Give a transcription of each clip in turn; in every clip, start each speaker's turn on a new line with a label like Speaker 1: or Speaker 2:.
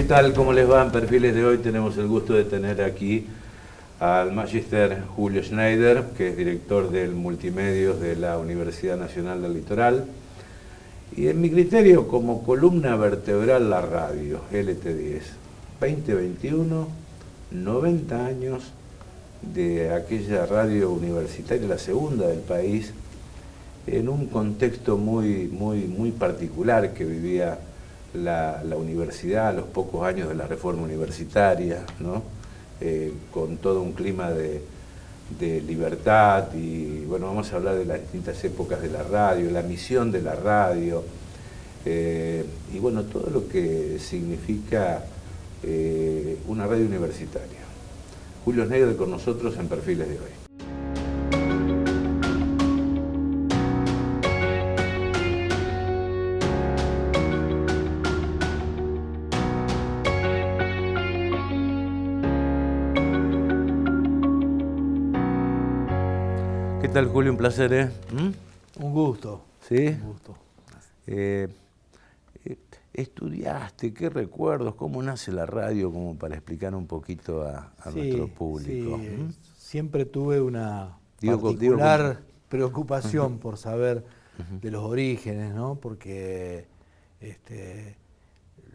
Speaker 1: tal? ¿Cómo les va? En Perfiles de hoy tenemos el gusto de tener aquí al Magister Julio Schneider, que es director del Multimedios de la Universidad Nacional del Litoral. Y en mi criterio, como columna vertebral, la radio, LT10. 2021, 90 años de aquella radio universitaria, la segunda del país, en un contexto muy particular que vivía la universidad a los pocos años de la reforma universitaria, ¿no? Con todo un clima de libertad y bueno, vamos a hablar de las distintas épocas de la radio, la misión de la radio y bueno, todo lo que significa una radio universitaria. Julio Schneider con nosotros en Perfiles de hoy. ¿Qué tal, Julio? Un placer,
Speaker 2: Un gusto.
Speaker 1: ¿Sí?
Speaker 2: Un gusto.
Speaker 1: ¿Estudiaste? ¿Qué recuerdos? ¿Cómo nace la radio? Como para explicar un poquito a nuestro público.
Speaker 2: Sí. Siempre tuve una particular preocupación por saber de los orígenes, ¿no? Porque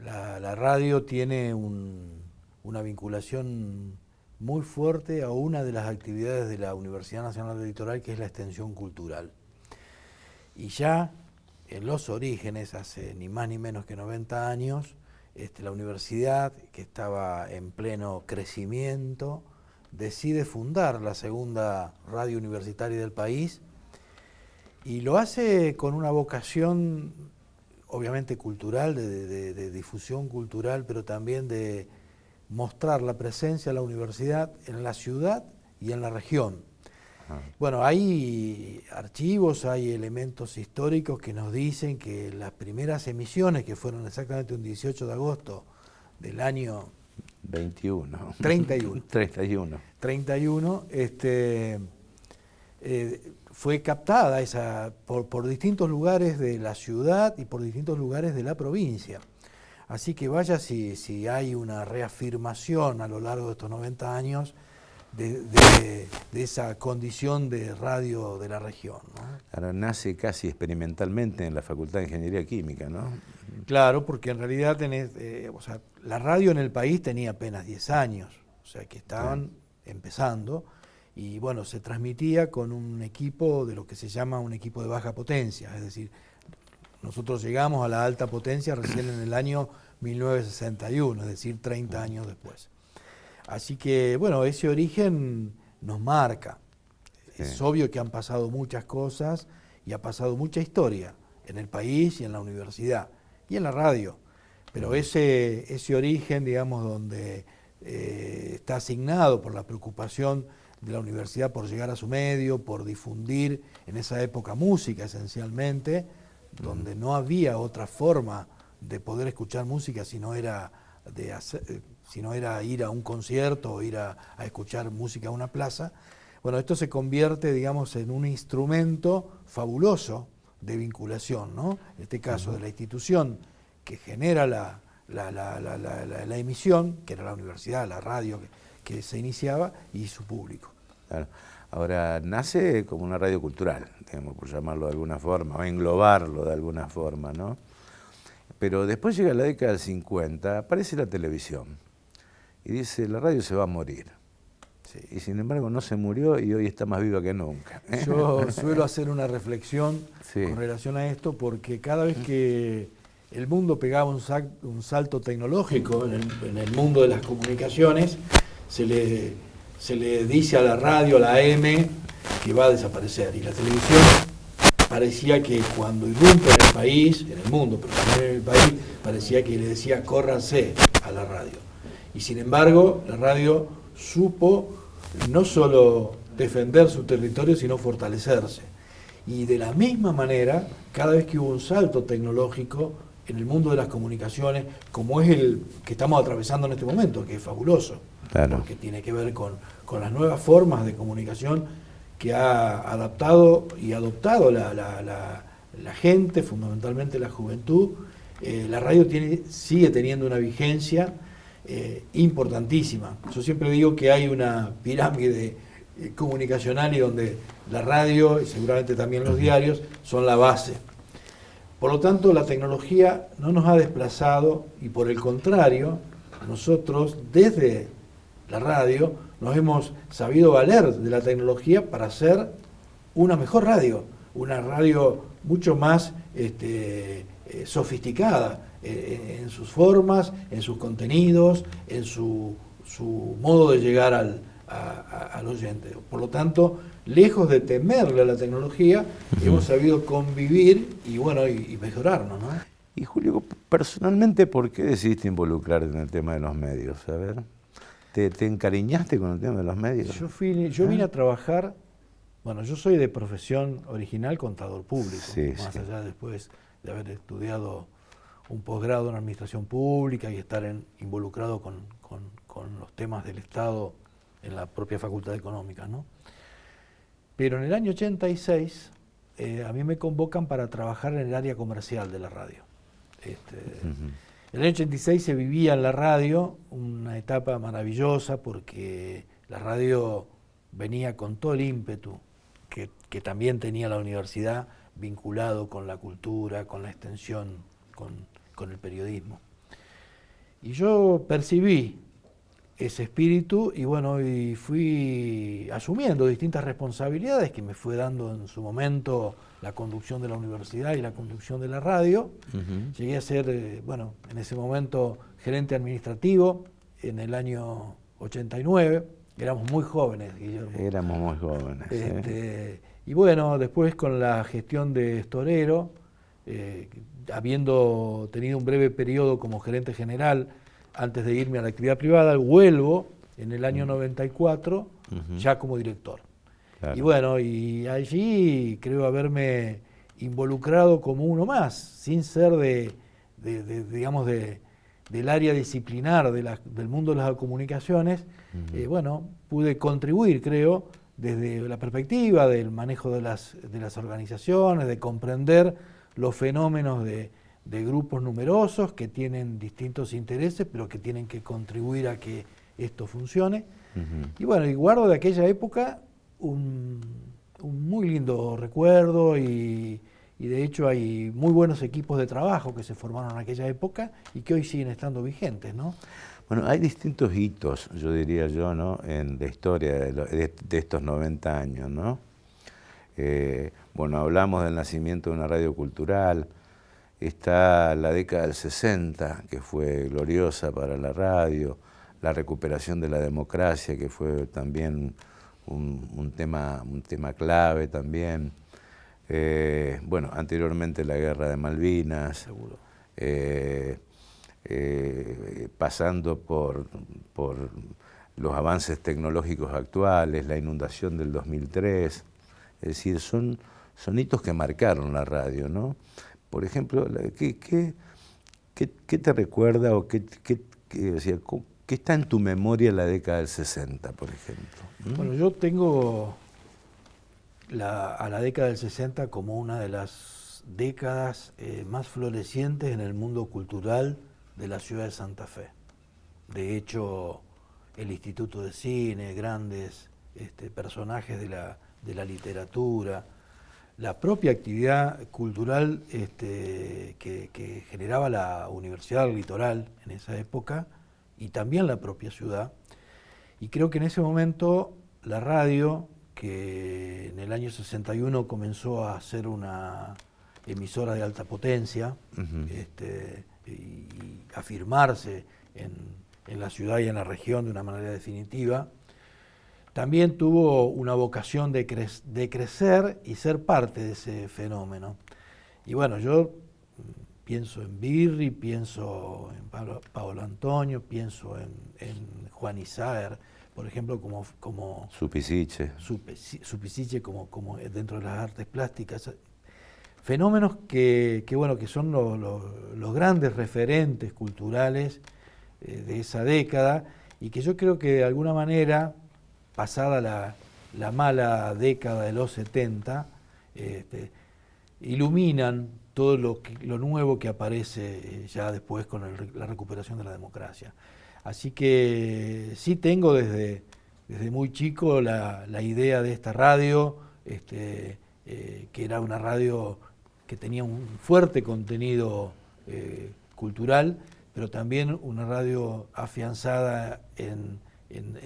Speaker 2: la radio tiene una vinculación muy fuerte a una de las actividades de la Universidad Nacional del Litoral, que es la extensión cultural. Y ya en los orígenes, hace ni más ni menos que 90 años, la universidad, que estaba en pleno crecimiento, decide fundar la segunda radio universitaria del país y lo hace con una vocación obviamente cultural, de difusión cultural, pero también de mostrar la presencia de la universidad en la ciudad y en la región. Bueno, hay archivos, hay elementos históricos que nos dicen que las primeras emisiones, que fueron exactamente un 18 de agosto del año 31, fue captada por distintos lugares de la ciudad y por distintos lugares de la provincia. Así que vaya si hay una reafirmación a lo largo de estos 90 años de esa condición de radio de la región, ¿no?
Speaker 1: Ahora nace casi experimentalmente en la Facultad de Ingeniería Química, ¿no?
Speaker 2: Claro, porque en realidad la radio en el país tenía apenas 10 años, o sea que estaban empezando, y bueno, se transmitía con un equipo de lo que se llama un equipo de baja potencia, es decir, nosotros llegamos a la alta potencia recién en el año 1961, es decir, 30 años después. Así que, bueno, ese origen nos marca. Sí. Es obvio que han pasado muchas cosas y ha pasado mucha historia en el país y en la universidad y en la radio. Pero ese origen, digamos, donde está asignado por la preocupación de la universidad por llegar a su medio, por difundir en esa época música esencialmente, donde no había otra forma de poder escuchar música si no era ir a un concierto o ir a escuchar música a una plaza. Bueno, esto se convierte, digamos, en un instrumento fabuloso de vinculación, ¿no? En este caso de la institución que genera la emisión, que era la universidad, la radio que se iniciaba, y su público.
Speaker 1: Claro. Ahora, nace como una radio cultural, digamos, por llamarlo de alguna forma, o englobarlo de alguna forma, ¿no? Pero después llega la década del 50, aparece la televisión y dice, la radio se va a morir. Sí. Y sin embargo no se murió y hoy está más viva que nunca.
Speaker 2: Yo suelo hacer una reflexión con relación a esto, porque cada vez que el mundo pegaba un salto tecnológico en el mundo de las comunicaciones, se le dice a la radio, a la AM, que va a desaparecer. Y la televisión parecía que cuando irrumpe en el país, en el mundo, pero también en el país, parecía que le decía córranse a la radio. Y sin embargo, la radio supo no solo defender su territorio, sino fortalecerse. Y de la misma manera, cada vez que hubo un salto tecnológico en el mundo de las comunicaciones, como es el que estamos atravesando en este momento, que es fabuloso, claro, porque tiene que ver con las nuevas formas de comunicación que ha adaptado y adoptado la gente, fundamentalmente la juventud, la radio sigue teniendo una vigencia importantísima. Yo siempre digo que hay una pirámide comunicacional y donde la radio y seguramente también los diarios son la base. Por lo tanto, la tecnología no nos ha desplazado y por el contrario, nosotros desde la radio nos hemos sabido valer de la tecnología para hacer una mejor radio, una radio mucho más sofisticada en sus formas, en sus contenidos, en su modo de llegar al oyente. Por lo tanto, lejos de temerle a la tecnología, hemos sabido convivir y bueno, y mejorarnos, ¿no?
Speaker 1: Y Julio, personalmente, ¿por qué decidiste involucrarte en el tema de los medios? A ver, ¿te encariñaste con el tema de los medios?
Speaker 2: Yo vine a trabajar, bueno, yo soy de profesión original contador público, más allá después de haber estudiado un posgrado en administración pública y estar involucrado con los temas del Estado en la propia Facultad Económica, ¿no? Pero en el año 86 a mí me convocan para trabajar en el área comercial de la radio. En el año 86 se vivía en la radio una etapa maravillosa porque la radio venía con todo el ímpetu que también tenía la universidad vinculado con la cultura, con la extensión, con el periodismo. Y yo percibí ese espíritu y bueno, y fui asumiendo distintas responsabilidades que me fue dando en su momento la conducción de la universidad y la conducción de la radio. Llegué a ser, bueno, en ese momento gerente administrativo en el año 89, éramos muy jóvenes, Guillermo.
Speaker 1: Éramos muy jóvenes.
Speaker 2: Y bueno, después con la gestión de Storero, habiendo tenido un breve periodo como gerente general, antes de irme a la actividad privada, vuelvo en el año 94 ya como director. Claro. Y bueno, y allí creo haberme involucrado como uno más, sin ser digamos, del área disciplinar del mundo de las comunicaciones. Bueno, pude contribuir, creo, desde la perspectiva del manejo de las organizaciones, de comprender los fenómenos de grupos numerosos que tienen distintos intereses, pero que tienen que contribuir a que esto funcione. Y bueno, y guardo de aquella época un muy lindo recuerdo y de hecho hay muy buenos equipos de trabajo que se formaron en aquella época y que hoy siguen estando vigentes, ¿no?
Speaker 1: Bueno, hay distintos hitos, yo diría yo, ¿no?, en la historia de estos 90 años, ¿no? Bueno, hablamos del nacimiento de una radio cultural. Está la década del 60, que fue gloriosa para la radio, la recuperación de la democracia, que fue también un tema clave también. Bueno, anteriormente la guerra de Malvinas.
Speaker 2: Seguro.
Speaker 1: Pasando por los avances tecnológicos actuales, la inundación del 2003. Es decir, son hitos que marcaron la radio, ¿no? Por ejemplo, ¿qué te recuerda o qué está en tu memoria la década del 60, por ejemplo?
Speaker 2: Bueno, yo tengo a la década del 60 como una de las décadas más florecientes en el mundo cultural de la ciudad de Santa Fe. De hecho, el Instituto de Cine, grandes personajes de la literatura, la propia actividad cultural que generaba la Universidad del Litoral en esa época y también la propia ciudad. Y creo que en ese momento la radio, que en el año 61 comenzó a ser una emisora de alta potencia y afirmarse en la ciudad y en la región de una manera definitiva, también tuvo una vocación de crecer y ser parte de ese fenómeno. Y bueno, yo pienso en Birri, pienso en Paolo Antonio, pienso en Juan Isaac, por ejemplo, como
Speaker 1: Supisiche.
Speaker 2: Supisiche como dentro de las artes plásticas. Fenómenos que son los grandes referentes culturales de esa década y que yo creo que de alguna manera, pasada la mala década de los 70, iluminan todo lo nuevo que aparece ya después con la recuperación de la democracia. Así que sí tengo desde muy chico la idea de esta radio, que era una radio que tenía un fuerte contenido cultural, pero también una radio afianzada en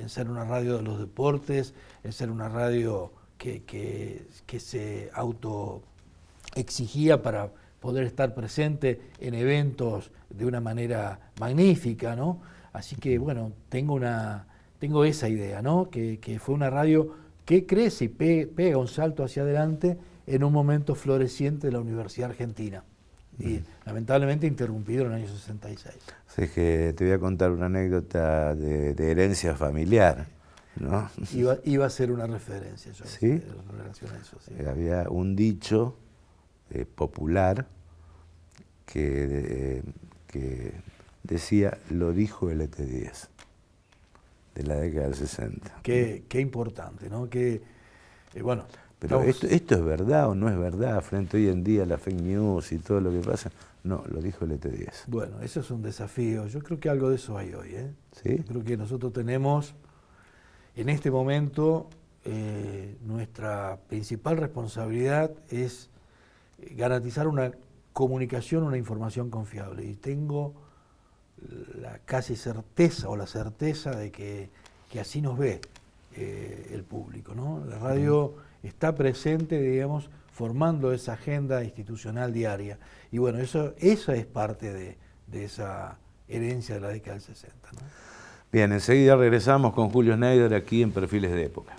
Speaker 2: ser una radio de los deportes, en ser una radio que se autoexigía para poder estar presente en eventos de una manera magnífica, ¿no? Así que bueno, tengo esa idea, ¿no? Que fue una radio que crece y pega un salto hacia adelante en un momento floreciente de la Universidad Argentina. Y lamentablemente interrumpido en el año 66.
Speaker 1: Así que te voy a contar una anécdota de herencia familiar, ¿no?
Speaker 2: Iba a ser una referencia yo,
Speaker 1: ¿sí?
Speaker 2: En relación a eso, sí.
Speaker 1: Había un dicho popular que decía, lo dijo el ET10, de la década del 60.
Speaker 2: Qué importante, ¿no? Bueno,
Speaker 1: pero ¿esto es verdad o no es verdad frente hoy en día a la fake news y todo lo que pasa? No, lo dijo el ET10.
Speaker 2: Bueno, eso es un desafío. Yo creo que algo de eso hay hoy, ¿eh?
Speaker 1: ¿Sí?
Speaker 2: Creo que nosotros tenemos, en este momento, nuestra principal responsabilidad es garantizar una comunicación, una información confiable. Y tengo la casi certeza o la certeza de que así nos ve el público, ¿no? La radio está presente, digamos, formando esa agenda institucional diaria. Y bueno, esa es parte de esa herencia de la década del 60, ¿no?
Speaker 1: Bien, enseguida regresamos con Julio Schneider aquí en Perfiles de Época.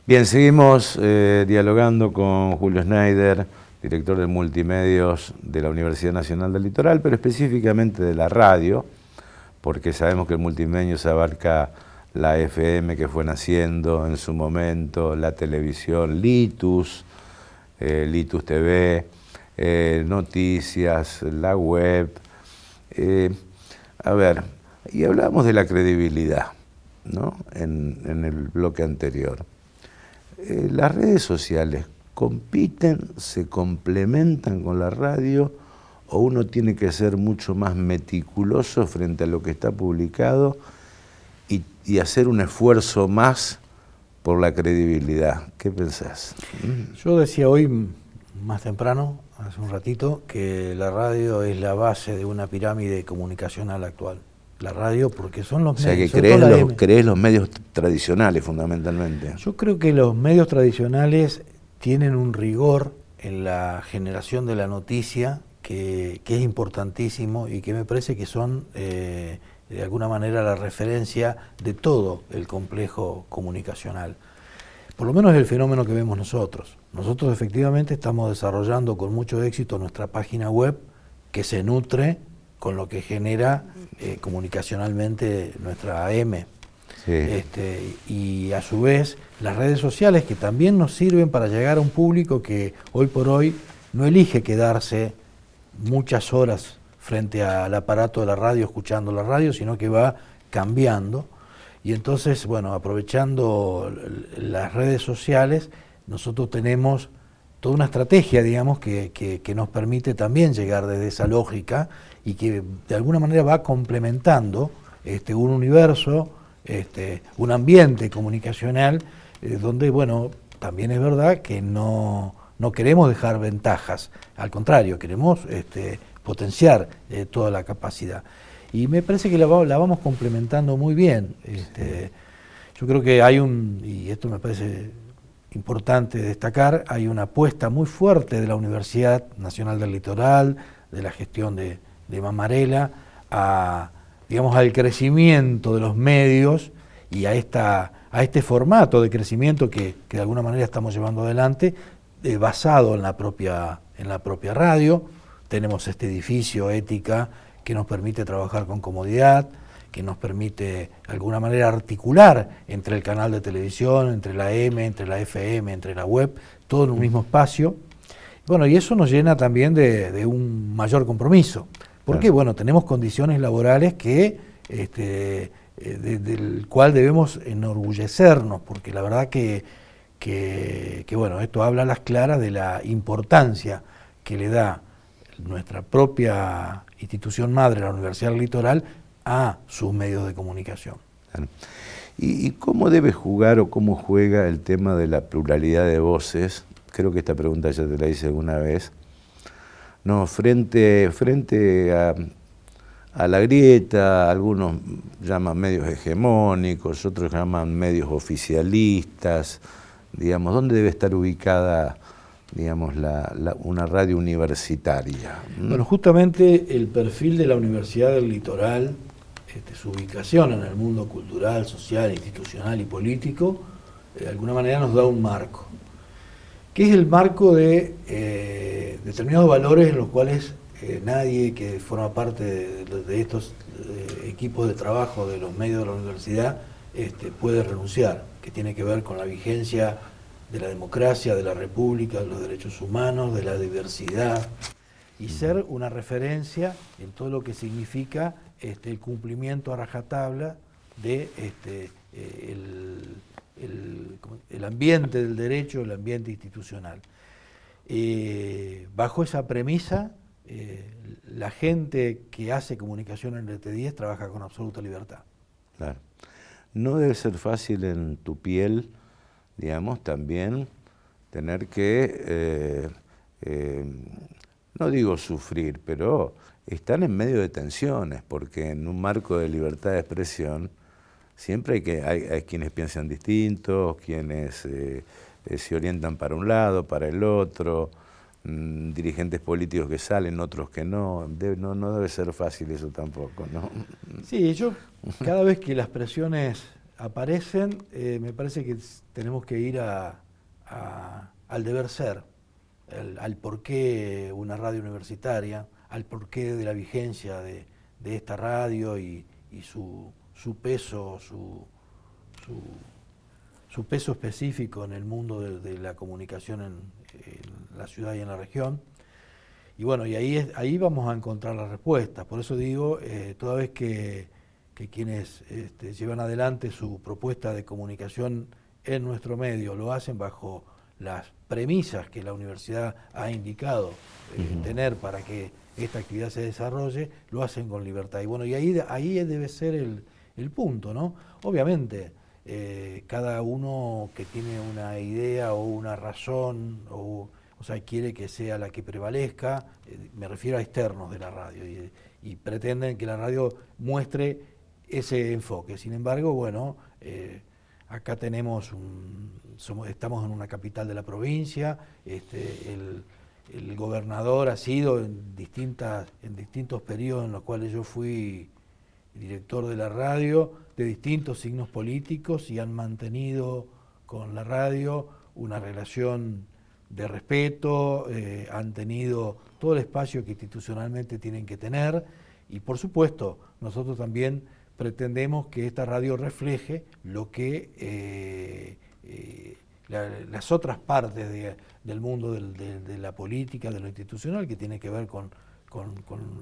Speaker 1: Bien, seguimos dialogando con Julio Schneider, director de Multimedios de la Universidad Nacional del Litoral, pero específicamente de la radio, porque sabemos que el Multimedios abarca la FM que fue naciendo en su momento, la televisión, Litus, Litus TV, noticias, la web. A ver, y hablamos de la credibilidad, ¿no? En el bloque anterior. Las redes sociales compiten, se complementan con la radio, o uno tiene que ser mucho más meticuloso frente a lo que está publicado y hacer un esfuerzo más por la credibilidad. ¿Qué pensás?
Speaker 2: Yo decía hoy, más temprano, hace un ratito, que la radio es la base de una pirámide comunicacional actual. La radio, porque son los medios.
Speaker 1: O sea, que crees los medios tradicionales, fundamentalmente.
Speaker 2: Yo creo que los medios tradicionales tienen un rigor en la generación de la noticia que es importantísimo y que me parece que son, de alguna manera, la referencia de todo el complejo comunicacional. Por lo menos es el fenómeno que vemos nosotros. Nosotros efectivamente estamos desarrollando con mucho éxito nuestra página web, que se nutre con lo que genera comunicacionalmente nuestra AM.
Speaker 1: Sí.
Speaker 2: Y a su vez las redes sociales, que también nos sirven para llegar a un público que hoy por hoy no elige quedarse muchas horas frente al aparato de la radio escuchando la radio, sino que va cambiando. Y entonces, bueno, aprovechando las redes sociales, nosotros tenemos toda una estrategia, digamos, que nos permite también llegar desde esa lógica y que de alguna manera va complementando un universo, un ambiente comunicacional donde, bueno, también es verdad que no queremos dejar ventajas, al contrario, queremos potenciar toda la capacidad. Y me parece que la vamos complementando muy bien. Yo creo que hay y esto me parece importante destacar, hay una apuesta muy fuerte de la Universidad Nacional del Litoral, de la gestión de Mamarela, al crecimiento de los medios y a este formato de crecimiento que de alguna manera estamos llevando adelante, basado en la propia radio. Tenemos este edificio Ética que nos permite trabajar con comodidad, que nos permite de alguna manera articular entre el canal de televisión, entre la AM, entre la FM, entre la web, todo en un mismo espacio. Bueno, y eso nos llena también de un mayor compromiso, porque
Speaker 3: Claro.
Speaker 2: bueno, tenemos condiciones laborales que del cual debemos enorgullecernos, porque la verdad que bueno, esto habla a las claras de la importancia que le da nuestra propia institución madre, la Universidad del Litoral, a sus medios de comunicación.
Speaker 3: Claro. ¿Y cómo debe jugar o cómo juega el tema de la pluralidad de voces? Creo que esta pregunta ya te la hice alguna vez. No, frente a la grieta, algunos llaman medios hegemónicos, otros llaman medios oficialistas, digamos, ¿dónde debe estar ubicada, digamos, una radio universitaria?
Speaker 2: Bueno, justamente el perfil de la Universidad del Litoral, su ubicación en el mundo cultural, social, institucional y político, de alguna manera nos da un marco, que es el marco de determinados valores en los cuales nadie que forma parte de estos equipos de trabajo de los medios de la universidad puede renunciar, que tiene que ver con la vigencia de la democracia, de la república, de los derechos humanos, de la diversidad, y ser una referencia en todo lo que significa el cumplimiento a rajatabla de el ambiente del derecho, el ambiente institucional. Bajo esa premisa, la gente que hace comunicación en el RT10 trabaja con absoluta libertad.
Speaker 3: Claro. No debe ser fácil en tu piel, digamos, también tener que, no digo sufrir, pero están en medio de tensiones, porque en un marco de libertad de expresión siempre hay quienes piensan distintos, quienes se orientan para un lado, para el otro, dirigentes políticos que salen, otros que no. No debe ser fácil eso tampoco, ¿no?
Speaker 2: Sí, cada vez que las presiones aparecen, me parece que tenemos que ir al deber ser, al porqué una radio universitaria, al porqué de la vigencia de esta radio y su peso, su peso específico en el mundo de la comunicación en la ciudad y en la región. Y bueno, y ahí vamos a encontrar las respuestas. Por eso digo, toda vez que quienes llevan adelante su propuesta de comunicación en nuestro medio lo hacen bajo las premisas que la universidad ha indicado tener para que esta actividad se desarrolle, lo hacen con libertad. Y bueno, y ahí debe ser el punto, ¿no? Obviamente, cada uno que tiene una idea o una razón, o sea, quiere que sea la que prevalezca, me refiero a externos de la radio, y pretenden que la radio muestre ese enfoque. Sin embargo, bueno, acá estamos en una capital de la provincia, el gobernador ha sido en distintos periodos en los cuales yo fui director de la radio, de distintos signos políticos, y han mantenido con la radio una relación de respeto, han tenido todo el espacio que institucionalmente tienen que tener, y por supuesto nosotros también pretendemos que esta radio refleje lo que las otras partes del mundo de la política, de lo institucional, que tiene que ver con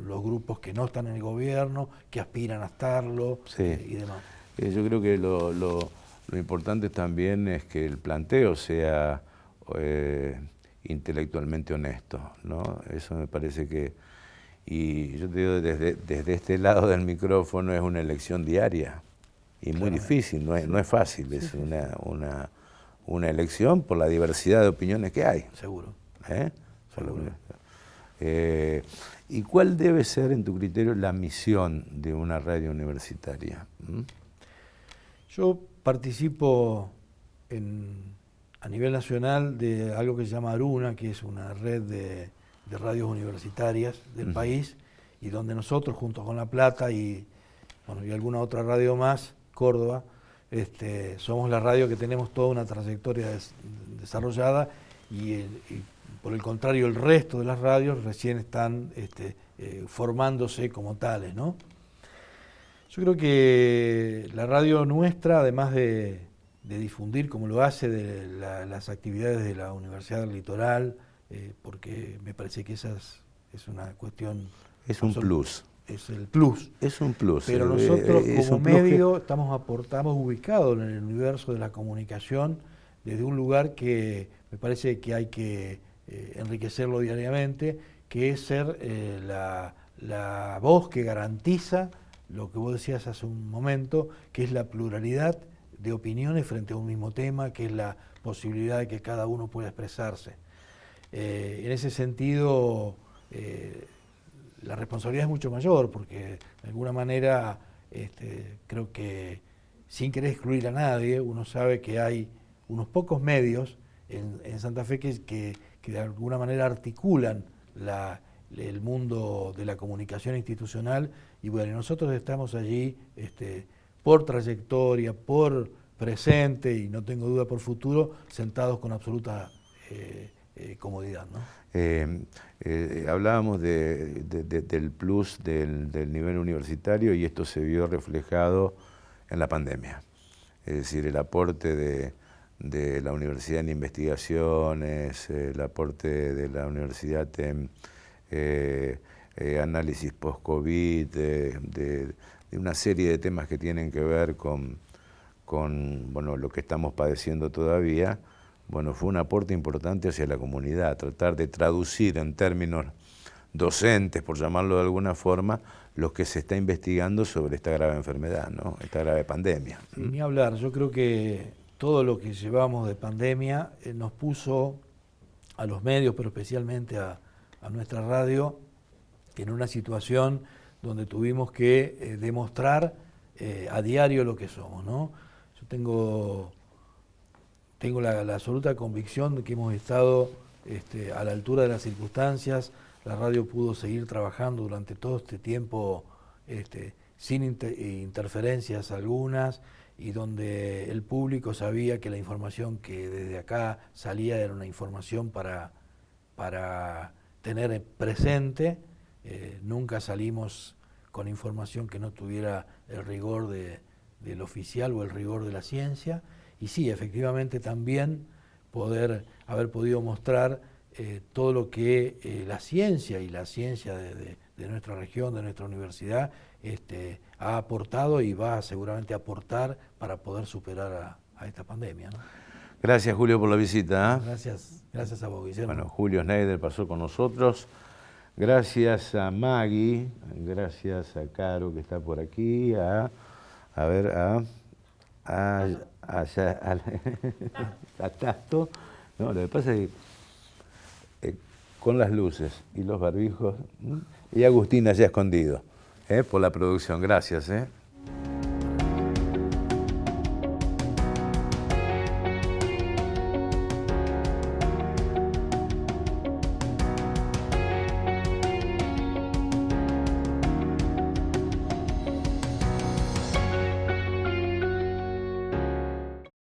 Speaker 2: los grupos que no están en el gobierno, que aspiran a estarlo,
Speaker 3: sí,
Speaker 2: y demás.
Speaker 3: Yo creo que lo importante también es que el planteo sea intelectualmente honesto, ¿no? Eso me parece que, y yo te digo, desde este lado del micrófono es una elección diaria y muy difícil, no es fácil, es una elección por la diversidad de opiniones que hay.
Speaker 2: Seguro.
Speaker 3: Seguro. ¿Y cuál debe ser, en tu criterio, la misión de una radio universitaria?
Speaker 2: Yo participo a nivel nacional de algo que se llama Aruna, que es una red de radios universitarias del país, y donde nosotros, junto con La Plata y alguna otra radio más, Córdoba, somos la radio que tenemos toda una trayectoria desarrollada, y por el contrario, el resto de las radios recién están formándose como tales, ¿no? Yo creo que la radio nuestra, además de difundir como lo hace las actividades de la Universidad del Litoral, porque me parece que esa es una cuestión...
Speaker 3: Es un plus.
Speaker 2: Es el plus.
Speaker 3: Es un plus.
Speaker 2: Pero nosotros como medio estamos ubicados en el universo de la comunicación desde un lugar que me parece que hay que enriquecerlo diariamente, que es ser la voz que garantiza lo que vos decías hace un momento, que es la pluralidad de opiniones frente a un mismo tema, que es la posibilidad de que cada uno pueda expresarse. En ese sentido, la responsabilidad es mucho mayor, porque de alguna manera creo que sin querer excluir a nadie, uno sabe que hay unos pocos medios en Santa Fe que de alguna manera articulan el mundo de la comunicación institucional, y bueno, nosotros estamos allí por trayectoria, por presente y no tengo duda por futuro, sentados con absoluta comodidad, ¿no?
Speaker 3: Hablábamos del plus del nivel universitario, y esto se vio reflejado en la pandemia. Es decir, el aporte de la universidad en investigaciones, el aporte de la universidad en análisis post-COVID, de una serie de temas que tienen que ver con bueno, lo que estamos padeciendo todavía. Bueno, fue un aporte importante hacia la comunidad, tratar de traducir en términos docentes, por llamarlo de alguna forma, lo que se está investigando sobre esta grave enfermedad, ¿no? Esta grave pandemia.
Speaker 2: Sí, ni hablar, yo creo que todo lo que llevamos de pandemia nos puso a los medios, pero especialmente a nuestra radio, en una situación donde tuvimos que demostrar a diario lo que somos, ¿no? Yo tengo la absoluta convicción de que hemos estado a la altura de las circunstancias. La radio pudo seguir trabajando durante todo este tiempo sin interferencias algunas, y donde el público sabía que la información que desde acá salía era una información para tener presente. Nunca salimos con información que no tuviera el rigor del oficial o el rigor de la ciencia. Y sí, efectivamente también haber podido mostrar todo lo que la ciencia y la ciencia de nuestra región, de nuestra universidad, ha aportado y va seguramente a aportar para poder superar a esta pandemia, ¿no?
Speaker 3: Gracias, Julio, por la visita.
Speaker 2: Gracias a vos, Guillermo.
Speaker 3: Bueno, Julio Schneider pasó con nosotros. Gracias a Maggie, gracias a Caro, que está por aquí, a Tasto. No, lo que pasa es que con las luces y los barbijos, y Agustín allá escondido, por la producción. Gracias.